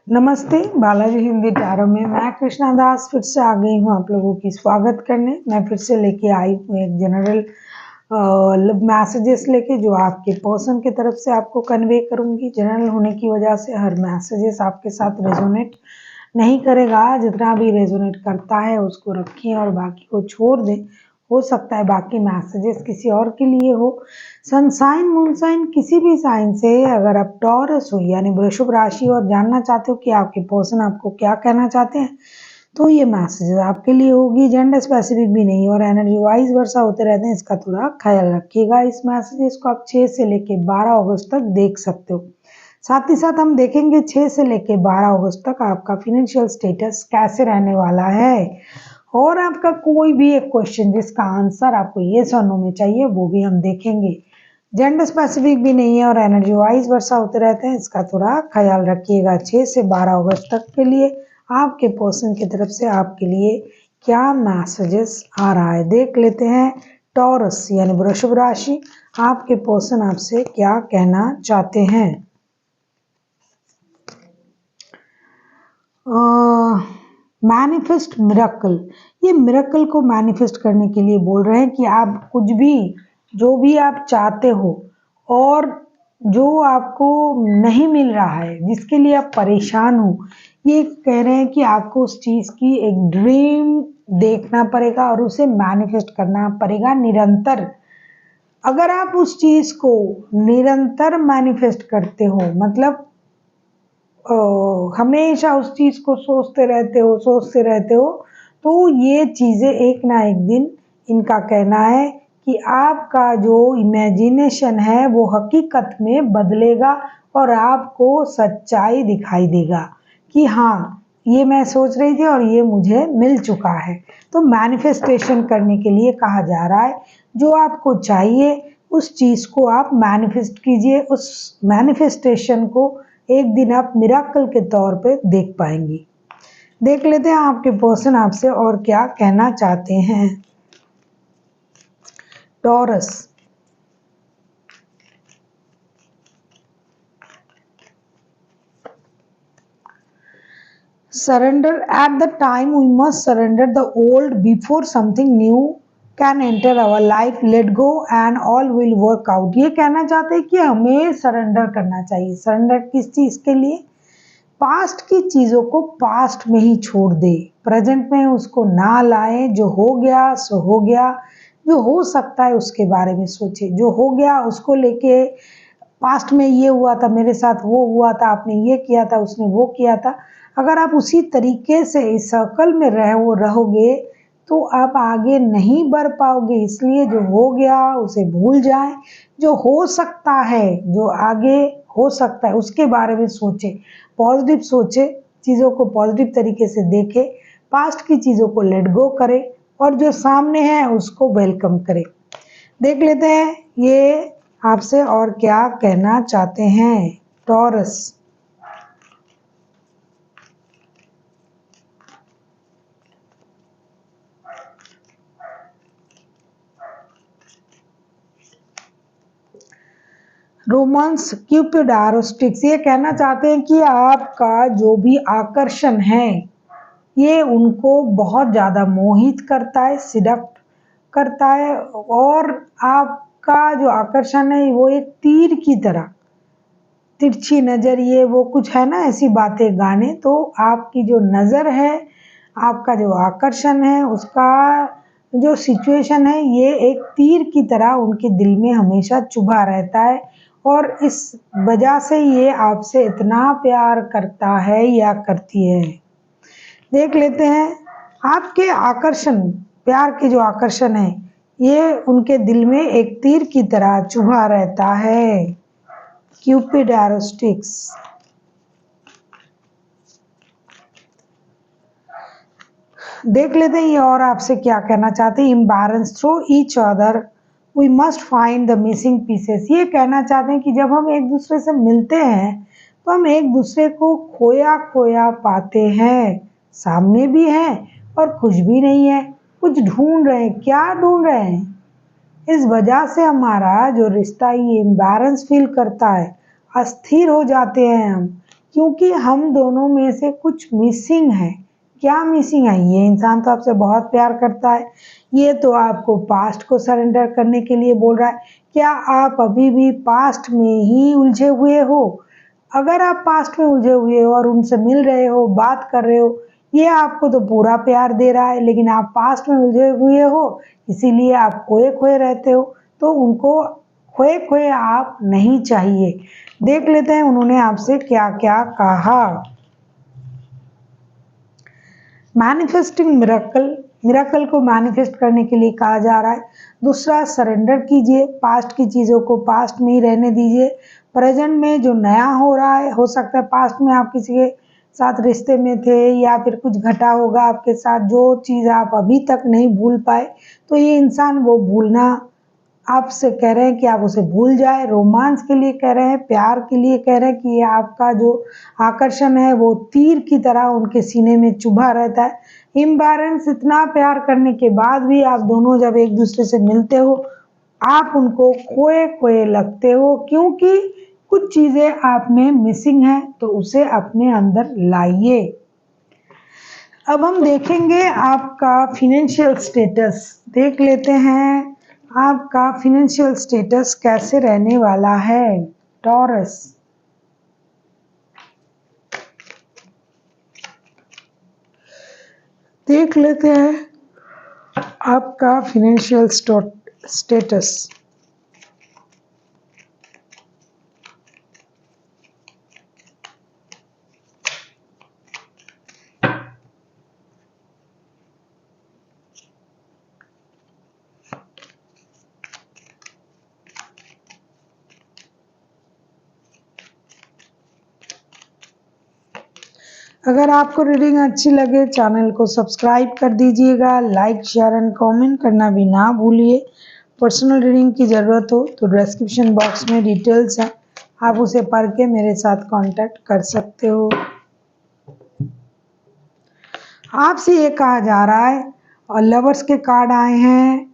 नमस्ते, बालाजी हिंदी टैरो में मैं कृष्णा दास फिर से आ गई हूँ आप लोगों की स्वागत करने। मैं फिर से लेके आई हूँ एक जनरल मैसेजेस लेके जो आपके पर्सन की तरफ से आपको कन्वे करूँगी। जनरल होने की वजह से हर मैसेजेस आपके साथ रेजोनेट नहीं करेगा। जितना भी रेजोनेट करता है उसको रखें और बाकी को छोड़ दें। हो सकता है बाकी मैसेजेस किसी और के लिए हो। सन साइन मून साइन किसी भी साइन से अगर आप टॉरस हो यानी वृषभ राशि और जानना चाहते हो कि आपके पर्सन आपको क्या कहना चाहते हैं तो ये मैसेज आपके लिए होगी। जेंडर स्पेसिफिक भी नहीं और एनर्जी वाइज वर्षा होते रहते हैं, इसका थोड़ा ख्याल रखिएगा। इस मैसेजेस को आप 6 से लेके 12 अगस्त तक देख सकते हो। साथ ही साथ हम देखेंगे 6 से लेके 12 अगस्त तक आपका फिनेंशियल स्टेटस कैसे रहने वाला है और आपका कोई भी एक क्वेश्चन जिसका आंसर आपको येस और नो में चाहिए वो भी हम देखेंगे। जेंडर स्पेसिफिक भी नहीं है और एनर्जी वाइज वर्षा होते रहते हैं, इसका थोड़ा ख्याल रखिएगा। 6 से 12 अगस्त तक के लिए आपके पर्सन की तरफ से आपके लिए क्या मैसेजेस आ रहा है देख लेते हैं। टॉरस यानी वृषभ राशि, आपके पर्सन आपसे क्या कहना चाहते हैं। मैनिफेस्ट मिरेकल, ये मिरेकल को मैनिफेस्ट करने के लिए बोल रहे हैं कि आप कुछ भी जो भी आप चाहते हो और जो आपको नहीं मिल रहा है जिसके लिए आप परेशान हो, ये कह रहे हैं कि आपको उस चीज़ की एक ड्रीम देखना पड़ेगा और उसे मैनिफेस्ट करना पड़ेगा निरंतर। अगर आप उस चीज़ को निरंतर मैनिफेस्ट करते हो मतलब हमेशा उस चीज़ को सोचते रहते हो तो ये चीज़ें एक ना एक दिन, इनका कहना है कि आपका जो इमेजिनेशन है वो हकीकत में बदलेगा और आपको सच्चाई दिखाई देगा कि हाँ ये मैं सोच रही थी और ये मुझे मिल चुका है। तो मैनिफेस्टेशन करने के लिए कहा जा रहा है, जो आपको चाहिए उस चीज़ को आप मैनिफेस्ट कीजिए। उस मैनिफेस्टेशन को एक दिन आप मिराकल के तौर पे देख पाएंगी। देख लेते हैं आपके पर्सन आपसे और क्या कहना चाहते हैं। Taurus, surrender at the time we must surrender the old before something new can enter our life, let go and all will work out। ये कहना चाहते हैं कि हमें सरेंडर करना चाहिए। सरेंडर किस चीज़ के लिए? पास्ट की चीज़ों को पास्ट में ही छोड़ दे, प्रेजेंट में उसको ना लाए। जो हो गया सो हो गया, जो हो सकता है उसके बारे में सोचे। जो हो गया उसको लेके पास्ट में ये हुआ था मेरे साथ, वो हुआ था, आपने ये किया था, उसने वो किया था। अगर आप उसी तरीके से इस सर्कल में रहोगे तो आप आगे नहीं बढ़ पाओगे। इसलिए जो हो गया उसे भूल जाएं। जो हो सकता है, जो आगे हो सकता है उसके बारे में सोचे, पॉजिटिव सोचे, चीज़ों को पॉजिटिव तरीके से देखे, पास्ट की चीज़ों को लेट गो करें और जो सामने है उसको वेलकम करें। देख लेते हैं ये आपसे और क्या कहना चाहते हैं। टॉरस, रोमांस क्यूपिड एरोस्टिक्स, ये कहना चाहते हैं कि आपका जो भी आकर्षण है ये उनको बहुत ज़्यादा मोहित करता है, सिडक्ट करता है और आपका जो आकर्षण है वो एक तीर की तरह तिरछी नज़र, ये वो कुछ है ना ऐसी बातें गाने। तो आपकी जो नज़र है, आपका जो आकर्षण है, उसका जो सिचुएशन है ये एक तीर की तरह उनके दिल में हमेशा चुभा रहता है और इस वजह से ये आपसे इतना प्यार करता है या करती है। देख लेते हैं आपके आकर्षण, प्यार के जो आकर्षण है ये उनके दिल में एक तीर की तरह चुभा रहता है। क्यूपिड एरोस्टिक्स, देख लेते हैं ये और आपसे क्या कहना चाहते हैं। Imbalance through each other we must find the missing pieces, ये कहना चाहते हैं कि जब हम एक दूसरे से मिलते हैं तो हम एक दूसरे को खोया खोया पाते हैं। सामने भी है और कुछ भी नहीं है, कुछ ढूंढ रहे हैं। क्या ढूंढ रहे हैं? इस वजह से हमारा जो रिश्ता ये इम्बैलेंस फील करता है, अस्थिर हो जाते हैं हम क्योंकि हम दोनों में से कुछ मिसिंग है। क्या मिसिंग है? ये इंसान तो आपसे बहुत प्यार करता है, ये तो आपको पास्ट को सरेंडर करने के लिए बोल रहा है। क्या आप अभी भी पास्ट में ही उलझे हुए हो? अगर आप पास्ट में उलझे हुए हो और उनसे मिल रहे हो, बात कर रहे हो, ये आपको तो पूरा प्यार दे रहा है, लेकिन आप पास्ट में उलझे हुए हो, इसीलिए आप खोए खोए रहते हो। तो उनको खोए खोए आप नहीं चाहिए। देख लेते हैं उन्होंने आपसे क्या क्या कहा। मैनिफेस्टिंग मिरेकल, मिरेकल को मैनिफेस्ट करने के लिए कहा जा रहा है। दूसरा, सरेंडर कीजिए, पास्ट की चीज़ों को पास्ट में ही रहने दीजिए। प्रेजेंट में जो नया हो रहा है, हो सकता है पास्ट में आप किसी के साथ रिश्ते में थे या फिर कुछ घटा होगा आपके साथ, जो चीज़ आप अभी तक नहीं भूल पाए, तो ये इंसान वो भूलना आपसे कह रहे हैं कि आप उसे भूल जाए। रोमांस के लिए कह रहे हैं, प्यार के लिए कह रहे हैं कि ये आपका जो आकर्षण है वो तीर की तरह उनके सीने में चुभा रहता है। इम्बैलेंस, इतना प्यार करने के बाद भी आप दोनों जब एक दूसरे से मिलते हो, आप उनको खोए खोए लगते हो, क्योंकि कुछ चीज़ें आप में मिसिंग है, तो उसे अपने अंदर लाइए। अब हम देखेंगे आपका फिनेंशियल स्टेटस। देख लेते हैं आपका फिनेंशियल स्टेटस कैसे रहने वाला है। टॉरस, देख लेते हैं आपका फिनेंशियल स्टेटस। अगर आपको रीडिंग अच्छी लगे, चैनल को सब्सक्राइब कर दीजिएगा, लाइक शेयर एंड कमेंट करना भी ना भूलिए। पर्सनल रीडिंग की ज़रूरत हो तो डिस्क्रिप्शन बॉक्स में डिटेल्स है, आप उसे पढ़ के मेरे साथ कांटेक्ट कर सकते हो। आपसे ये कहा जा रहा है, और लवर्स के कार्ड आए हैं,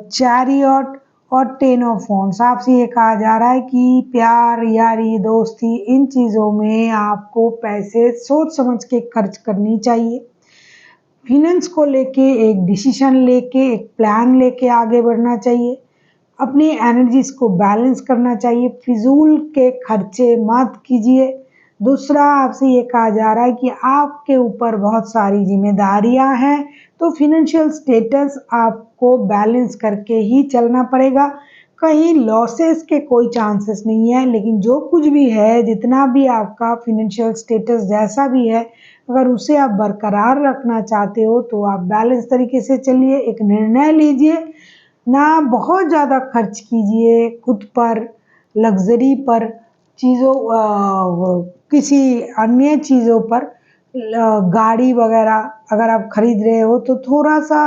चैरियट और 10 ऑफ वॉन्ड्स। आपसे ये कहा जा रहा है कि प्यार, यारी, दोस्ती, इन चीज़ों में आपको पैसे सोच समझ के खर्च करनी चाहिए। फिनेंस को लेके एक डिसीजन लेके, एक प्लान लेके आगे बढ़ना चाहिए। अपनी एनर्जीज को बैलेंस करना चाहिए, फिजूल के खर्चे मत कीजिए। दूसरा, आपसे ये कहा जा रहा है कि आपके ऊपर बहुत सारी जिम्मेदारियां हैं, तो फिनेंशियल स्टेटस आपको बैलेंस करके ही चलना पड़ेगा। कहीं लॉसेस के कोई चांसेस नहीं है, लेकिन जो कुछ भी है, जितना भी आपका फिनेंशियल स्टेटस जैसा भी है, अगर उसे आप बरकरार रखना चाहते हो तो आप बैलेंस तरीके से चलिए, एक निर्णय लीजिए, ना बहुत ज़्यादा खर्च कीजिए खुद पर, लग्ज़री पर, किसी अन्य चीज़ों पर। गाड़ी वगैरह अगर आप खरीद रहे हो तो थोड़ा सा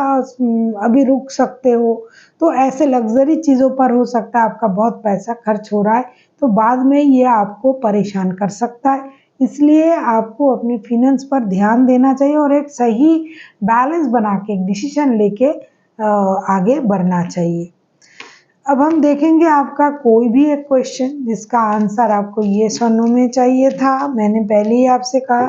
अभी रुक सकते हो। तो ऐसे लग्ज़री चीज़ों पर हो सकता है आपका बहुत पैसा खर्च हो रहा है, तो बाद में ये आपको परेशान कर सकता है। इसलिए आपको अपनी फिनेंस पर ध्यान देना चाहिए और एक सही बैलेंस बना के, एक डिसीजन लेके आगे बढ़ना चाहिए। अब हम देखेंगे आपका कोई भी एक क्वेश्चन जिसका आंसर आपको येस और नो में चाहिए था। मैंने पहले ही आपसे कहा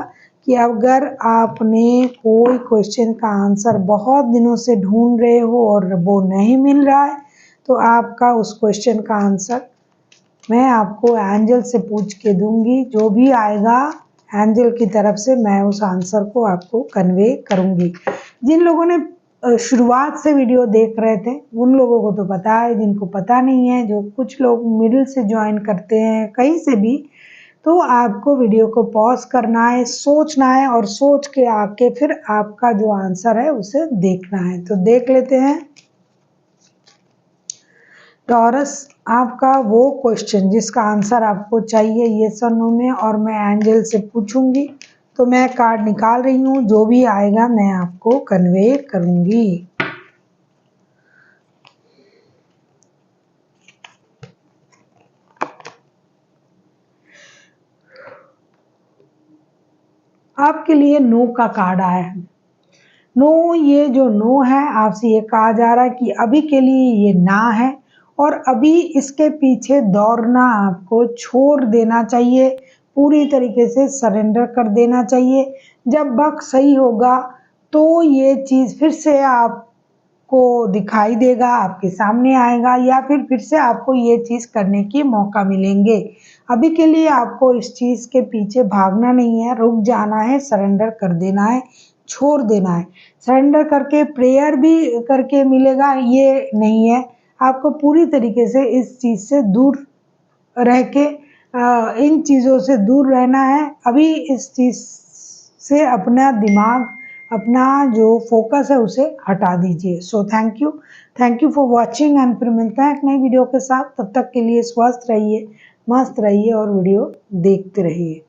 कि अगर आपने कोई क्वेश्चन का आंसर बहुत दिनों से ढूंढ रहे हो और वो नहीं मिल रहा है, तो आपका उस क्वेश्चन का आंसर मैं आपको एंजल से पूछ के दूंगी। जो भी आएगा एंजल की तरफ से, मैं उस आंसर को आपको कन्वे करूंगी। जिन लोगों ने शुरुआत से वीडियो देख रहे थे उन लोगों को तो पता है, जिनको पता नहीं है, जो कुछ लोग मिडिल से ज्वाइन करते हैं कहीं से भी, तो आपको वीडियो को पॉज करना है, सोचना है और सोच के आके फिर आपका जो आंसर है उसे देखना है। तो देख लेते हैं टॉरस, आपका वो क्वेश्चन जिसका आंसर आपको चाहिए येस और नो में, और मैं एंजल से पूछूंगी। तो मैं कार्ड निकाल रही हूँ, जो भी आएगा मैं आपको कन्वे करूंगी। आपके लिए नो का कार्ड आया है। नो, ये जो नो है, आपसे ये कहा जा रहा है कि अभी के लिए ये ना है और अभी इसके पीछे दौड़ना आपको छोड़ देना चाहिए। पूरी तरीके से सरेंडर कर देना चाहिए। जब वक्त सही होगा तो ये चीज़ फिर से आपको दिखाई देगा, आपके सामने आएगा, या फिर से आपको ये चीज़ करने की मौका मिलेंगे। अभी के लिए आपको इस चीज़ के पीछे भागना नहीं है, रुक जाना है, सरेंडर कर देना है, छोड़ देना है। सरेंडर करके प्रेयर भी करके मिलेगा ये नहीं है, आपको पूरी तरीके से इस चीज़ से दूर रह के इन चीज़ों से दूर रहना है। अभी इस चीज़ से अपना दिमाग, अपना जो फोकस है उसे हटा दीजिए। So thank you for watching and फिर मिलते हैं एक नई वीडियो के साथ। तब तक के लिए स्वस्थ रहिए, मस्त रहिए और वीडियो देखते रहिए।